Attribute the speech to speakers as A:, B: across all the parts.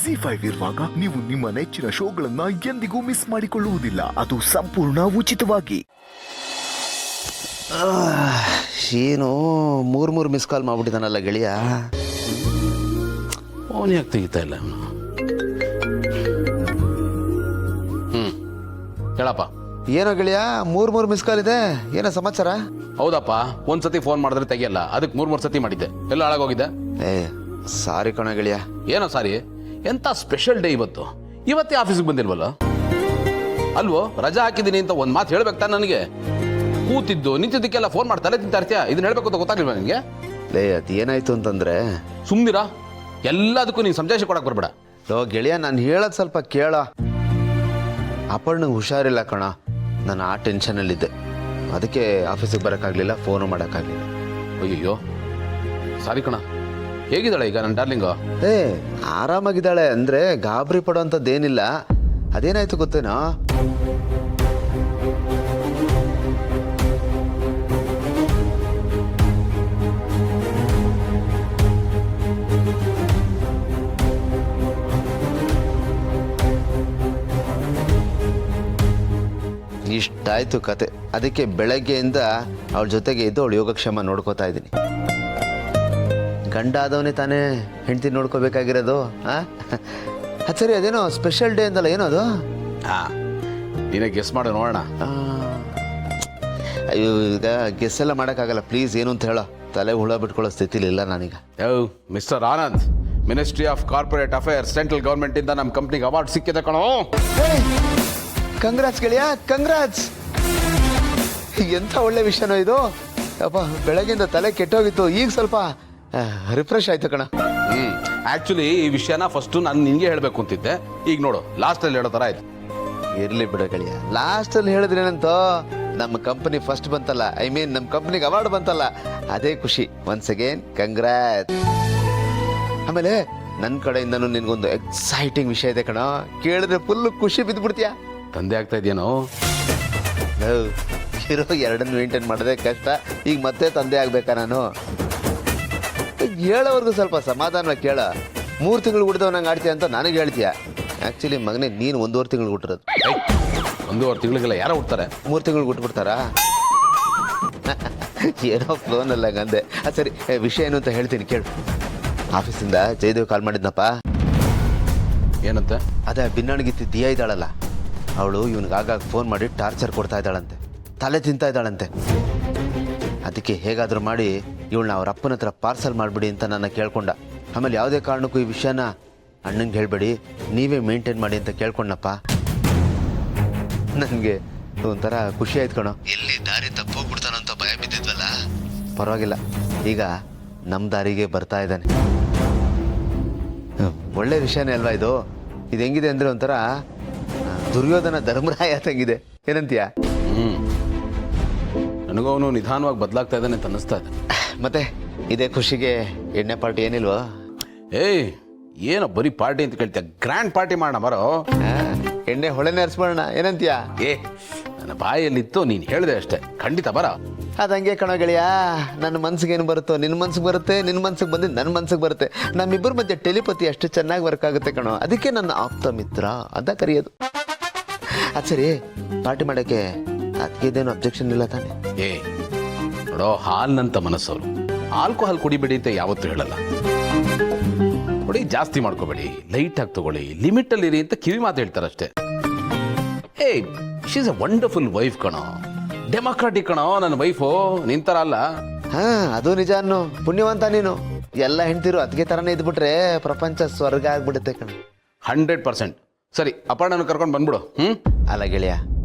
A: ZEE5 ಇರುವಾಗ ನೀವು ನಿಮ್ಮ ನೆಚ್ಚಿನ ಶೋಗಳನ್ನ ಎಂದಿಗೂ ಮಿಸ್ ಮಾಡಿಕೊಳ್ಳುವುದಿಲ್ಲ. ಅದು ಸಂಪೂರ್ಣ ಉಚಿತವಾಗಿ.
B: ಏನು ಮೂರು ಮಿಸ್ ಕಾಲ್ ಮಾಡ್ಬಿಟ್ಟಿದ್ದಾನಲ್ಲ ಗೆಳೆಯ.
C: ಫೋನ್ ಯಾಕೆ ತೆಗಿತಾ ಇಲ್ಲ ಅವನು? ಹೇಳಪ್ಪ.
B: ಏನೋ ಗೆಳೆಯ, ಮೂರು ಮಿಸ್ ಕಾಲ್ ಇದೆ, ಏನೋ ಸಮಾಚಾರ?
C: ಹೌದಪ್ಪ, ಒಂದ್ಸತಿ ಫೋನ್ ಮಾಡಿದ್ರೆ ತೆಗಿಯಲ್ಲ, ಅದಕ್ಕೆ ಮೂರು ಸತಿ ಮಾಡಿದ್ದೆ. ಎಲ್ಲ ಹಾಳಾಗೋಗಿದೆ.
B: ಸಾರಿ ಕಣ ಗೆಳೆಯ.
C: ಏನೋ ಸಾರಿ? ಎಂತ ಸ್ಪೆಷಲ್ ಡೇ ಇವತ್ತೇ ಆಫೀಸಿಗೆ ಬಂದಿಲ್ವಲ್ಲ? ಅಲ್ವೋ, ರಜಾ ಹಾಕಿದ್ದೀನಿ ಅಂತ ಒಂದ್ ಮಾತು ಹೇಳ್ಬೇಕು ತಾನೆ ನನಗೆ. ಕೂತಿದ್ದು ನಿಂತಿದ್ದಕ್ಕೆಲ್ಲ ಫೋನ್ ಮಾಡಿ ತಲೆ ತಿಂತಾ ಇರ್ತೀಯ, ಇದನ್ನ ಹೇಳ್ಬೇಕು ಅಂತ ಗೊತ್ತಾಗ್ಲಿಲ್ವ ನಿನ್ಗೆ?
B: ಅದು ಏನಾಯ್ತು ಅಂತಂದ್ರೆ,
C: ಸುಮ್ನಿರಾ, ಎಲ್ಲದಕ್ಕೂ ನೀನು ಸಂಜಾಯಿಸಿ ಕೊಡಕ್ ಬರ್ಬೇಡ.
B: ಗೆಳೆಯ, ನಾನು ಹೇಳೋದು ಸ್ವಲ್ಪ ಕೇಳ. ಅಪರ್ಣಂಗೆ ಹುಷಾರಿಲ್ಲ ಕಣ, ನಾನು ಆ ಟೆನ್ಷನಲ್ಲಿದ್ದೆ, ಅದಕ್ಕೆ ಆಫೀಸಿಗೆ ಬರೋಕ್ಕಾಗಲಿಲ್ಲ, ಫೋನು ಮಾಡೋಕ್ಕಾಗಲಿಲ್ಲ.
C: ಅಯ್ಯಯ್ಯೋ, ಸಾರಿ ಕಣ. ಹೇಗಿದ್ದಾಳೆ ಈಗ ನನ್ನ ಡಾರ್ಲಿಂಗು?
B: ಆರಾಮಾಗಿದ್ದಾಳೆ, ಅಂದರೆ ಗಾಬರಿ ಪಡೋವಂಥದ್ದೇನಿಲ್ಲ. ಅದೇನಾಯ್ತು ಗೊತ್ತೇನೋ, ಇಷ್ಟಾಯ್ತು ಕತೆ. ಅದಕ್ಕೆ ಬೆಳಗ್ಗೆಯಿಂದ ಅವಳ ಜೊತೆಗೆ ಇದ್ದು ಅವಳು ಯೋಗಕ್ಷೇಮ ನೋಡ್ಕೋತಾ ಇದ್ದೀನಿ. ಗಂಡ ಆದವನೇ ತಾನೇ ಹೆಂಡತಿ ನೋಡ್ಕೋಬೇಕಾಗಿರೋದು. ಅದು ಸರಿ, ಅದೇನೋ ಸ್ಪೆಷಲ್ ಡೇ ಅಂದಲ್ಲ, ಏನೋ ಅದು?
C: ನೀನೇ ಗೆಸ್ ಮಾಡು ನೋಡೋಣ.
B: ಅಯ್ಯೋ, ಈಗ ಗೆಸ್ ಎಲ್ಲ ಮಾಡೋಕ್ಕಾಗಲ್ಲ, ಪ್ಲೀಸ್. ಏನು ಅಂತ ಹೇಳೋ, ತಲೆ ಹುಳ ಬಿಟ್ಕೊಳ್ಳೋ ಸ್ಥಿತಿಲಿ ಇಲ್ಲ ನಾನೀಗ.
C: Mister Anand, ministry of corporate affairs, central government ಇಂದ ನಮ್ಮ ಕಂಪ್ನಿಗೆ ಅವಾರ್ಡ್ ಸಿಕ್ಕಿದೆ ಕಣೋ.
B: ಕಂಗ್ರಾಟ್ಸ್ ಗೆಳೆಯ, ಕಂಗ್ರಾಟ್ಸ್. ಎಂಥ ಒಳ್ಳೆ ವಿಷಯನೋ ಇದು. ಅಪ್ಪ, ಬೆಳಗ್ಗೆಯಿಂದ ತಲೆ ಕೆಟ್ಟೋಗಿತ್ತು, ಈಗ ಸ್ವಲ್ಪ ರಿಫ್ರೆಶ್ ಆಯ್ತು ಕಣ.
C: ಆಕ್ಚುಲಿ ಈ ವಿಷಯನ ಫಸ್ಟ್ ನಾನು ನಿನ್ಗೆ ಹೇಳ್ಬೇಕು ಅಂತಿದ್ದೆ, ಈಗ ನೋಡು ಲಾಸ್ಟಲ್ಲಿ ಹೇಳೋ ಥರ ಆಯ್ತು.
B: ಇರ್ಲಿ ಬಿಡ ಗೆಳೆಯ, ಲಾಸ್ಟಲ್ಲಿ ಹೇಳಿದ್ರೇನಂತ, ನಮ್ಮ ಕಂಪನಿ ಫಸ್ಟ್ ಬಂತಲ್ಲ, ಐ ಮೀನ್ ನಮ್ಮ ಕಂಪನಿಗೆ ಅವಾರ್ಡ್ ಬಂತಲ್ಲ, ಅದೇ ಖುಷಿ. Once again congrats. ಆಮೇಲೆ ನನ್ನ ಕಡೆಯಿಂದನೂ ನಿನ್ಗೊಂದು ಎಕ್ಸೈಟಿಂಗ್ ವಿಷಯ ಇದೆ ಕಣ, ಕೇಳಿದ್ರೆ ಫುಲ್ ಖುಷಿ ಬಿದ್ದುಬಿಡ್ತೀಯಾ.
C: ತಂದೆ ಆಗ್ತಾ ಇದೆಯೇನೋ?
B: ಇರೋ ಎರಡನ್ನು ಮೇಂಟೈನ್ ಮಾಡೋದೇ ಕಷ್ಟ, ಈಗ ಮತ್ತೆ ತಂದೆ ಆಗ್ಬೇಕಾ ನಾನು? ಹೇಳೋವರೆಗೂ ಸ್ವಲ್ಪ ಸಮಾಧಾನ ಕೇಳ. 3 ತಿಂಗಳು ಹುಡ್ದವ್ ನಂಗೆ ಆಡ್ತೀಯ ಅಂತ ನನಗೆ ಹೇಳ್ತೀಯ. ಆ್ಯಕ್ಚುಲಿ ಮಗನೇ, ನೀನು 1.5 ತಿಂಗಳು ಹುಟ್ಟಿರೋದು.
C: 1.5 ತಿಂಗಳಿಗೆಲ್ಲ ಯಾರೋ ಹುಡ್ತಾರೆ?
B: 3 ತಿಂಗಳು ಹುಟ್ಬಿಡ್ತಾರಾ? ಏನೋ ಫೋನಲ್ಲ ಗಂದೆ. ಸರಿ, ವಿಷಯ ಏನು ಅಂತ ಹೇಳ್ತೀನಿ ಕೇಳು. ಆಫೀಸಿಂದ ಜಯದೇವ್ ಕಾಲ್ ಮಾಡಿದ್ನಪ್ಪ.
C: ಏನಂತ?
B: ಅದೇ ಬಿನ್ನಣಗಿತ್ತಿ ದಿಯಾ ಇದ್ದಾಳಲ್ಲ, ಅವಳು ಇವನಿಗಾಗ ಫೋನ್ ಮಾಡಿ ಟಾರ್ಚರ್ ಕೊಡ್ತಾ ಇದ್ದಾಳಂತೆ, ತಲೆ ತಿಂತಾ ಇದ್ದಾಳಂತೆ. ಅದಕ್ಕೆ ಹೇಗಾದರೂ ಮಾಡಿ ಇವಳನ್ನ ಅವ್ರ ಅಪ್ಪನ ಹತ್ರ ಪಾರ್ಸಲ್ ಮಾಡಿಬಿಡಿ ಅಂತ ನನ್ನ ಕೇಳ್ಕೊಂಡ. ಆಮೇಲೆ ಯಾವುದೇ ಕಾರಣಕ್ಕೂ ಈ ವಿಷಯನ ಅಣ್ಣಂಗೆ ಹೇಳಬೇಡಿ, ನೀವೇ ಮೇಂಟೈನ್ ಮಾಡಿ ಅಂತ ಕೇಳ್ಕೊಂಡಪ್ಪ. ನನಗೆ ಒಂಥರ ಖುಷಿ ಆಯ್ತು ಕಣೋ. ಎಲ್ಲಿ ದಾರಿ ತಪ್ಪೋಗ್ಬಿಡ್ತಾನೋ ಅಂತ ಭಯ ಬಿದ್ದಿದ್ವಲ್ಲ, ಪರವಾಗಿಲ್ಲ, ಈಗ ನಮ್ಮ ದಾರಿಗೆ ಬರ್ತಾ ಇದ್ದಾನೆ. ಒಳ್ಳೆ ವಿಷಯನೇ ಅಲ್ವಾ ಇದು? ಇದು ಹೆಂಗಿದೆ ಅಂದರೆ ಒಂಥರ ದುರ್ಯೋಧನ ಧರ್ಮರಾಯ ತಂಗಿದೆ, ಏನಂತೀಯ?
C: ನನಗೂ ಅವನು ನಿಧಾನವಾಗಿ ಬದಲಾಗ್ತಾ ಇದ್ದಾನೆ ಅಂತ ಅನ್ನಿಸ್ತಾ ಇದೆ.
B: ಮತ್ತೆ ಇದೇ ಖುಷಿಗೆ ಎಣ್ಣೆ ಪಾರ್ಟಿ ಏನಿಲ್ವಾ?
C: ಏನೋ ಬರೀ ಪಾರ್ಟಿ ಅಂತ ಕೇಳ್ತೀಯ, ಗ್ರ್ಯಾಂಡ್ ಪಾರ್ಟಿ ಮಾಡೋಣ ಬರೋ.
B: ಎಣ್ಣೆ ಹೊಳೆನೇ ಹರಿಸ್ಬೋಣ, ಏನಂತೀಯ?
C: ನನ್ನ ಬಾಯಲ್ಲಿತ್ತು, ನೀನು ಹೇಳಿದೆ ಅಷ್ಟೇ, ಖಂಡಿತ ಬರ.
B: ಅದಂಗೆ ಕಣೋ ಗೆಳೆಯ, ನನ್ನ ಮನ್ಸಿಗೆ ಏನು ಬರುತ್ತೋ ನಿನ್ನ ಮನ್ಸಿಗೆ ಬರುತ್ತೆ, ನಿನ್ನ ಮನ್ಸಿಗೆ ಬಂದಿದ್ದು ನನ್ನ ಮನ್ಸಿಗೆ ಬರುತ್ತೆ. ನಮ್ಮಿಬ್ಬರ ಮಧ್ಯೆ ಟೆಲಿಪತಿ ಅಷ್ಟು ಚೆನ್ನಾಗಿ ವರ್ಕ್ ಆಗುತ್ತೆ ಕಣೋ. ಅದಕ್ಕೆ ನನ್ನ ಆಪ್ತ ಮಿತ್ರ ಅಂತ ಕರೆಯೋದು. ಅದು ಸರಿ, ಪಾರ್ಟಿ ಮಾಡೋಕ್ಕೆ ಅದಕ್ಕೆ ಇದೇನು ಅಬ್ಜೆಕ್ಷನ್ ಇಲ್ಲ ತಾನೆ?
C: ನೋಡೋ, ಹಾಲ್ನಂತ ಮನಸ್ಸವರು ಆಲ್ಕೋಹಾಲ್ ಕುಡಿಬೇಡಿ ಅಂತ ಯಾವತ್ತೂ ಹೇಳಲ್ಲ. ನೋಡಿ, ಜಾಸ್ತಿ ಮಾಡ್ಕೋಬೇಡಿ, ಲೈಟ್ ಆಗಿ ತಗೊಳ್ಳಿ, ಲಿಮಿಟ್ ಅಲ್ಲಿ ಇರಿ ಅಂತ ಕಿವಿ ಮಾತು ಹೇಳ್ತಾರೆ ಅಷ್ಟೇ. She is a wonderful wife ಕಣೋ, ಡೆಮಾಕ್ರಾಟಿಕ್ ಕಣೋ ನನ್ನ ವೈಫು, ನಿಂತರ ಅಲ್ಲ.
B: ಅದು ನಿಜ ಅನ್ನು, ಪುಣ್ಯವಂತ ನೀನು. ಎಲ್ಲ ಹೆಣ್ತಿರು ಅದಕ್ಕೆ ತರನೇ ಇದ್ಬಿಟ್ರೆ ಪ್ರಪಂಚ ಸ್ವರ್ಗ ಆಗ್ಬಿಡುತ್ತೆ ಕಣ.
C: 100%. ಸರಿ, ಅಪರ್ಣನ ಕರ್ಕೊಂಡು ಬಂದ್ಬಿಡು.
B: ಅಲ್ಲ ಗೆಳೆಯ,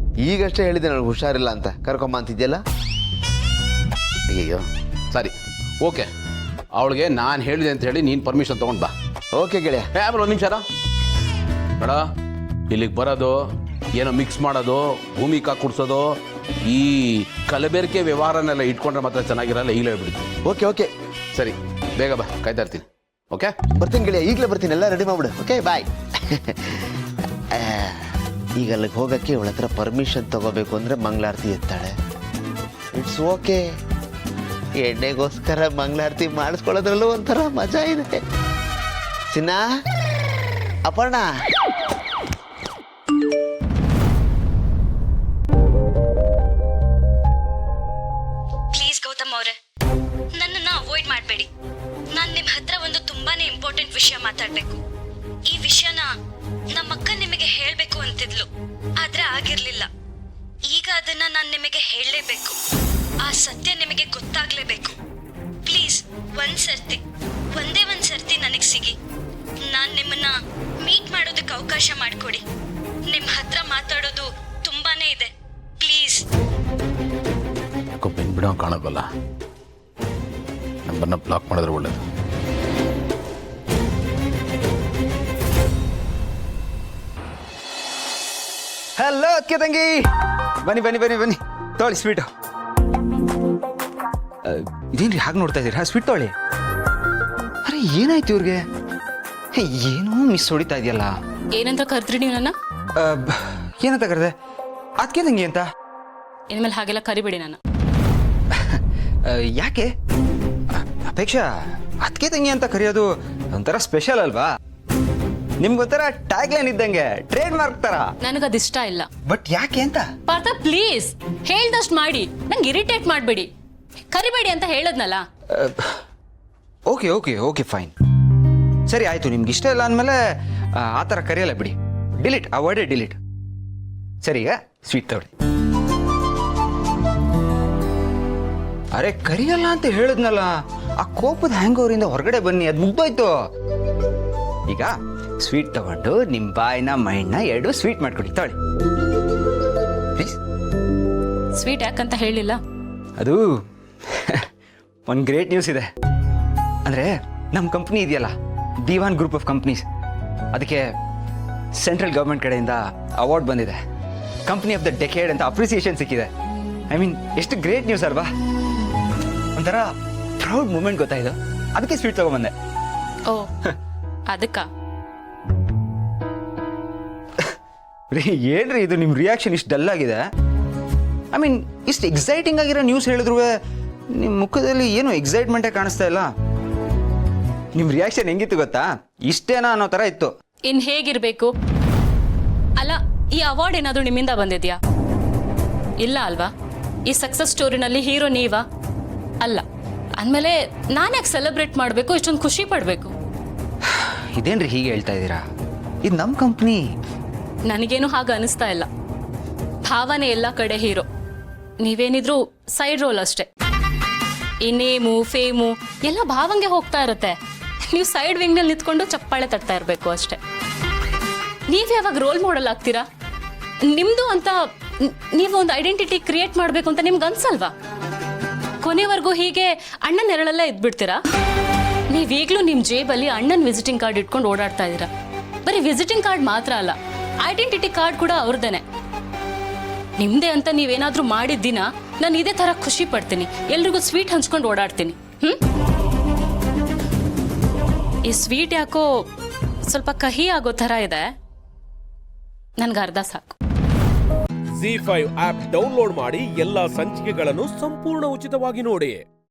B: ಈಗಷ್ಟೇ ಹೇಳಿದೆ ನನಗೆ ಹುಷಾರಿಲ್ಲ ಅಂತ, ಕರ್ಕೊಂಬ ಅಂತಿದ್ಯಲ್ಲ.
C: ಅಯ್ಯೋ, ಸರಿ, ಓಕೆ, ಅವಳಿಗೆ ನಾನು ಹೇಳಿದೆ ಅಂತ ಹೇಳಿ ನೀನು ಪರ್ಮಿಷನ್ ತೊಗೊಂಡು ಬಾ.
B: ಓಕೆ ಗೆಳೆಯ.
C: ಆಮೇಲೆ 1 ನಿಮಿಷ ಬೇಡ, ಇಲ್ಲಿಗೆ ಬರೋದು, ಏನೋ ಮಿಕ್ಸ್ ಮಾಡೋದು, ಭೂಮಿಕಾ ಕುಡ್ಸೋದು, ಈ ಕಲಬೆರಕೆ ವ್ಯವಹಾರನೆಲ್ಲ ಇಟ್ಕೊಂಡ್ರೆ ಮಾತ್ರ ಚೆನ್ನಾಗಿರಲ್ಲ. ಈಗಲೇ ಹೇಳ್ಬಿಡ್ತೀನಿ.
B: ಓಕೆ ಓಕೆ,
C: ಸರಿ, ಬೇಗ ಬಾ, ಕಾಯ್ತಾ ಇರ್ತೀನಿ. ಓಕೆ,
B: ಬರ್ತೀನಿ ಗೆಳೆಯ, ಈಗಲೇ ಬರ್ತೀನಿ, ಎಲ್ಲ ರೆಡಿ ಮಾಡ್ಬಿಡು. ಓಕೆ, ಬಾಯ್. ಈಗ ಅಲ್ಲಿಗೆ ಹೋಗೋಕ್ಕೆ ಇವಳ ಹತ್ರ ಪರ್ಮಿಷನ್ ತಗೋಬೇಕು ಅಂದರೆ ಮಂಗಳಾರತಿ ಎತ್ತಾಳೆ. ಇಟ್ಸ್ ಓಕೆ, ಎಣ್ಣೆಗೋಸ್ಕರ ಮಂಗಳಾರತಿ ಮಾಡಿಸ್ಕೊಳ್ಳೋದ್ರಲ್ಲೂ ಒಂಥರ ಮಜಾ ಇದೆ. ಚಿನ್ನ ಅಪರ್ಣ
D: ಪ್ಲೀಸ್ ಗೌತಮ್ ಅವರೇ, ನನ್ನನ್ನ ಅವಾಯ್ಡ್ ಮಾಡಬೇಡಿ. ನಾನು ನಿಮ್ಮ ಹತ್ರ ಒಂದು ತುಂಬಾನೇ ಇಂಪಾರ್ಟೆಂಟ್ ವಿಷಯ ಮಾತಾಡ್ಬೇಕು. ಈ ವಿಷಯನ ನಮ್ಮಕ್ಕ ನಿಮಗೆ ಹೇಳಬೇಕು ಅಂತಿದ್ಲು, ಆದ್ರೆ ಆಗಿರ್ಲಿಲ್ಲ. ಈಗ ಅದನ್ನ ನಾನು ನಿಮಗೆ ಹೇಳಲೇಬೇಕು. ಆ ಸತ್ಯ ನಿಮಗೆ ಗೊತ್ತಾಗ್ಲೇಬೇಕು. ಪ್ಲೀಸ್ ಒಂದೇ ಒಂದ್ಸರ್ತಿ ನನಗೆ ಸಿಗಿ. ನಾನು ನಿಮ್ಮನ್ನ ಮೀಟ್ ಮಾಡೋದಕ್ಕೆ ಅವಕಾಶ ಮಾಡಿಕೊಡಿ. ನಿಮ್ಮ ಹತ್ರ ಮಾತಾಡೋದು ತುಂಬಾನೇ ಇದೆ. ಪ್ಲೀಸ್.
C: ಬೆನ್ ಬಿಡೋ ಕಾಣಲ್ವಲ್ಲ, ನಂಬರ್ನ ಬ್ಲಾಕ್ ಮಾಡಿದ್ರೆ ಒಳ್ಳೇದು.
E: ಹಲೋ ಅದಕ್ಕೆ ತಂಗಿ, ಬನ್ನಿ ಬನ್ನಿ ಬನ್ನಿ ಬನ್ನಿ, ತೊಗೊಳ್ಳಿ ಸ್ವೀಟು. ಇದೇನ್ರಿ ಹಾಗೆ ನೋಡ್ತಾ ಇದ್ದೀರಾ? ಸ್ವೀಟ್ ತೊಗೊಳ್ಳಿ. ಅರೆ ಏನಾಯ್ತು ಇವ್ರಿಗೆ? ಏನೋ ಮಿಸ್ ಹೊಡಿತಾ ಇದೆಯಲ್ಲ.
F: ಏನಂತ ಕರೆದ್ರಿ ನೀವು ನನ್ನ?
E: ಏನಂತ ಕರೆದೆ? ಅದಕ್ಕೆ ತಂಗಿ ಅಂತ.
F: ಇನ್ಮೇಲೆ ಹಾಗೆಲ್ಲ ಕರಿಬೇಡಿ ನನ್ನ.
E: ಯಾಕೆ? ಅಪೇಕ್ಷಾ, ಅದಕ್ಕೆ ತಂಗಿ ಅಂತ ಕರೆಯೋದು ಒಂಥರ ಸ್ಪೆಷಲ್ ಅಲ್ವಾ? ನಿಮ್ಗೊಂಥರ ಟ್ಯಾಗ್ ಲೈನ್ ಇದ್ದಂಗೆ, ಟ್ರೇಡ್ ಮಾರ್ಕ್ ತರ.
F: ನನಗದಿಷ್ಟ ಇಲ್ಲ.
E: ಬಟ್ ಯಾಕೆ ಅಂತ?
F: ಪಾರ್ಥ ಪ್ಲೀಸ್, ಹೇಳ್ದಷ್ಟು ಮಾಡಿ, ನಂಗೆ ಇರಿಟೇಟ್ ಮಾಡಬೇಡಿ. ಕರಿಬೇಡಿ ಅಂತ ಹೇಳದ್ನಲ್ಲ.
E: ಓಕೆ ಓಕೆ ಓಕೆ ಫೈನ್, ಸರಿ ಆಯ್ತು. ನಿಮ್ಗೆ ಇಷ್ಟ ಇಲ್ಲ ಅಂದಮೇಲೆ ಆ ಥರ ಕರೆಯಲ್ಲ ಬಿಡಿ. ಡಿಲೀಟ್, ಆ ವರ್ಡೇ ಡಿಲೀಟ್. ಸರಿ, ಈಗ ಸ್ವೀಟ್ ತಗೊಳ್ಳಿ. ಅರೆ ಕರಿಯಲ್ಲ ಅಂತ ಹೇಳಿದ್ನಲ್ಲ, ಆ ಕೋಪದ ಹ್ಯಾಂಗೋರಿಂದ ಹೊರಗಡೆ ಬನ್ನಿ, ಅದು ಮುಗ್ದೋಯ್ತು. ಈಗ ಸ್ವೀಟ್ ತಗೊಂಡು ನಿಮ್ಮ ಬಾಯಿನ ಮೈಂಡ್ನ ಎರಡು ಸ್ವೀಟ್ ಮಾಡ್ಕೊಡಿ, ತಗೊಳ್ಳಿ ಪ್ಲೀಸ್.
F: ಸ್ವೀಟ್ ಯಾಕಂತ ಹೇಳಿಲ್ಲ?
E: ಅದು ಒಂದು ಗ್ರೇಟ್ ನ್ಯೂಸ್ ಇದೆ. ಅಂದರೆ ನಮ್ಮ ಕಂಪ್ನಿ ಇದೆಯಲ್ಲ, ದಿವಾನ್ ಗ್ರೂಪ್ ಆಫ್ ಕಂಪ್ನೀಸ್, ಅದಕ್ಕೆ ಸೆಂಟ್ರಲ್ ಗೌರ್ಮೆಂಟ್ ಕಡೆಯಿಂದ ಅವಾರ್ಡ್ ಬಂದಿದೆ. ಕಂಪ್ನಿ ಆಫ್ ದ ಡೆಕೇಡ್ ಅಂತ ಅಪ್ರಿಸಿಯೇಷನ್ ಸಿಕ್ಕಿದೆ. ಐ ಮೀನ್ ಎಷ್ಟು ಗ್ರೇಟ್ ನ್ಯೂಸ್ ಅಲ್ವಾ? ಒಂಥರ ಪ್ರೌಡ್ ಮೂಮೆಂಟ್ ಗೊತ್ತಾಯಿತು, ಅದಕ್ಕೆ ಸ್ವೀಟ್ ತಗೊಂಬಂದೆ.
F: ಓ ಅದಕ್ಕ?
E: ರೀ ಏನ್ರಿ ಇದು ನಿಮ್ಮ ರಿಯಾಕ್ಷನ್ ಇಷ್ಟು ಡಲ್ ಆಗಿದೆ? ಐ ಮೀನ್ ಇಷ್ಟು ಎಕ್ಸೈಟಿಂಗ್ ಆಗಿರೋ ನ್ಯೂಸ್ ಹೇಳಿದ್ರು ನಿಮ್ಮ ಮುಖದಲ್ಲಿ ಏನು ಎಕ್ಸೈಟ್ಮೆಂಟೇ ಕಾಣಿಸ್ತಾ ಇಲ್ಲ. ನಿಮ್ಮ ರಿಯಾಕ್ಷನ್ ಹೆಂಗಿತ್ತು ಗೊತ್ತಾ? ಇಷ್ಟೇನಾ ಅನ್ನೋ ಥರ ಇತ್ತು.
F: ಇನ್ ಹೇಗಿರ್ಬೇಕು? ಅಲ್ಲ, ಈ ಅವಾರ್ಡ್ ಏನಾದರೂ ನಿಮ್ಮಿಂದ ಬಂದಿದ್ಯಾ? ಇಲ್ಲ ಅಲ್ವಾ? ಈ ಸಕ್ಸಸ್ ಸ್ಟೋರಿನಲ್ಲಿ ಹೀರೋ ನೀವಾ? ಅಲ್ಲ. ಅಂದಮೇಲೆ ನಾನು ಯಾಕೆ ಸೆಲೆಬ್ರೇಟ್ ಮಾಡಬೇಕು, ಇಷ್ಟೊಂದು ಖುಷಿ ಪಡಬೇಕು?
E: ಇದೇನ್ರಿ ಹೀಗೆ ಹೇಳ್ತಾ ಇದ್ದೀರಾ? ಇದು ನಮ್ಮ ಕಂಪ್ನಿ.
F: ನನಗೇನು ಹಾಗೆ ಅನಿಸ್ತಾ ಇಲ್ಲ. ಭಾವನೆ ಎಲ್ಲ ಕಡೆ ಹೀರೋ, ನೀವೇನಿದ್ರು ಸೈಡ್ ರೋಲ್ ಅಷ್ಟೇ. ಈ ನೇಮು ಫೇಮು ಎಲ್ಲ ಭಾವಂಗೆ ಹೋಗ್ತಾ ಇರುತ್ತೆ. ನೀವು ಸೈಡ್ ವಿಂಗ್ನಲ್ಲಿ ನಿಂತ್ಕೊಂಡು ಚಪ್ಪಾಳೆ ತಟ್ತಾ ಇರಬೇಕು ಅಷ್ಟೇ. ನೀವು ಯಾವಾಗ ರೋಲ್ ಮಾಡೆಲ್ ಆಗ್ತೀರಾ? ನಿಮ್ಮದು ಅಂತ ನೀವು ಒಂದು ಐಡೆಂಟಿಟಿ ಕ್ರಿಯೇಟ್ ಮಾಡಬೇಕು ಅಂತ ನಿಮ್ಗೆ ಅನ್ಸಲ್ವಾ? ಕೊನೆವರೆಗೂ ಹೀಗೆ ಅಣ್ಣನ ನೆರಳಲ್ಲೇ ಇದ್ಬಿಡ್ತೀರಾ? ನೀವೀಗಲೂ ನಿಮ್ಮ ಜೇಬಲ್ಲಿ ಅಣ್ಣನ ವಿಸಿಟಿಂಗ್ ಕಾರ್ಡ್ ಇಟ್ಕೊಂಡು ಓಡಾಡ್ತಾ ಇದ್ದೀರಾ. ಬರೀ ವಿಸಿಟಿಂಗ್ ಕಾರ್ಡ್ ಮಾತ್ರ ಅಲ್ಲ, ಐಡೆಂಟಿಟಿ ಕಾರ್ಡ್ ಕೂಡ ಅವ್ರದ್ದೇನೆ. ನಿಮ್ಮದೇ ಅಂತ ನೀವೇನಾದರೂ ಮಾಡಿದ ದಿನ ನಾನು ಇದೇ ಥರ ಖುಷಿ ಪಡ್ತೀನಿ, ಎಲ್ರಿಗೂ ಸ್ವೀಟ್ ಹಂಚ್ಕೊಂಡು ಓಡಾಡ್ತೀನಿ. ಈ ಸ್ವೀಟ್ ಯಾಕೋ ಸ್ವಲ್ಪ ಕಹಿ ಆಗೋ ಥರ ಇದೆ, ನನ್ಗೆ ಅರ್ಧ ಸಾಕು.
G: ZEE5 ಆಪ್ ಡೌನ್ಲೋಡ್ ಮಾಡಿ ಎಲ್ಲಾ ಸಂಚಿಕೆಗಳನ್ನು ಸಂಪೂರ್ಣ ಉಚಿತವಾಗಿ ನೋಡಿ.